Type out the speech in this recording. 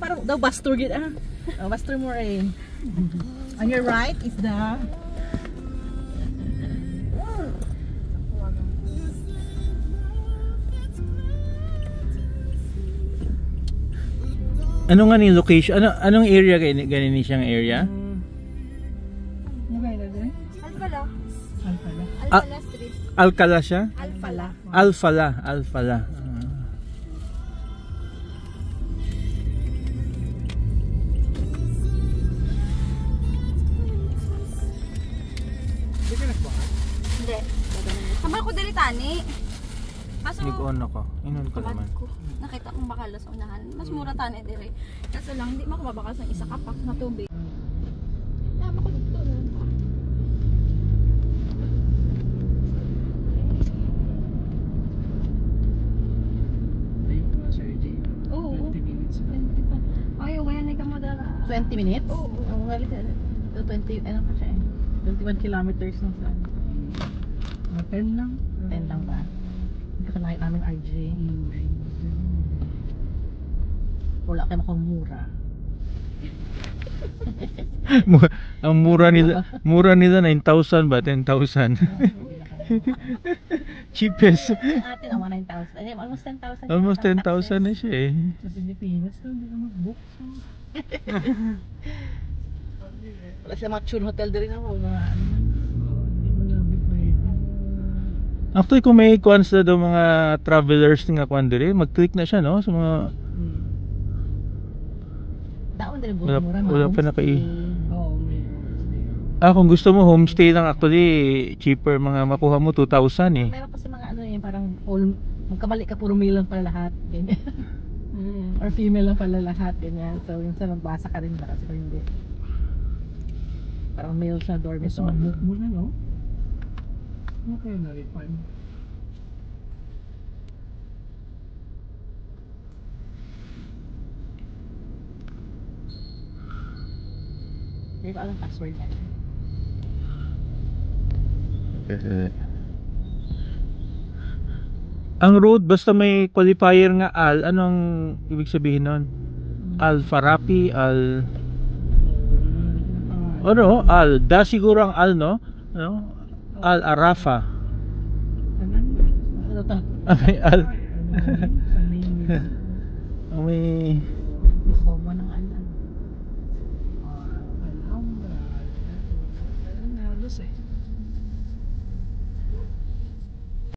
Parang daw bus tour gid bus tour mo eh. On your right is the Ano nga ni location? Anong area ganini siyang area? Alfala. Alfala. Alfala Street. Alcala siya? Alfala. Alfala. Hindi. Sama ko dali tani. Kaso Nag-on ako. Inon ko naman. Nakita kong bakala sa unahan. Mas mura tani dire. Kaso lang hindi makababakas ng isa kapak na tubig. Tama ko dito. Oo. 20 minutes. Ay, wayan na ka mo dala. 20 minutes? Oo. Ang galit 20 ano pa siya eh. 21 kilometers lang sa 10 lang. 10 lang ba? Hindi ka nakita namin RJ. Wala kayo makamura. Ang mura nila 9,000 ba? 10,000. Cheapest. Atin ang 9,000. Almost 10,000. Almost 10,000 na siya eh. Sa Pilipinas, hindi ka mag-book. Wala siya mga tune hotel din ako. Actually, kung may kuan sa daw mga travelers nga kuan dire, mag-click na siya no sa mga daon din mura wala pa kung gusto mo homestay lang actually cheaper mga makuha mo 2,000 eh. Meron kasi mga ano eh parang magkamali ka puro male lang pala lahat ganyan. Or female lang pala lahat ganyan. So yung sa magbasa ka rin ba kasi kung hindi. Parang male sa dormitory. Book mo na no? Okay na rin fine. Hindi ko alam password na. Ang road basta may qualifier nga al, anong ibig sabihin nun? Al Farapi, al ano, al da siguro ang al no? Ano? Al Arafa. Ano to? May al. May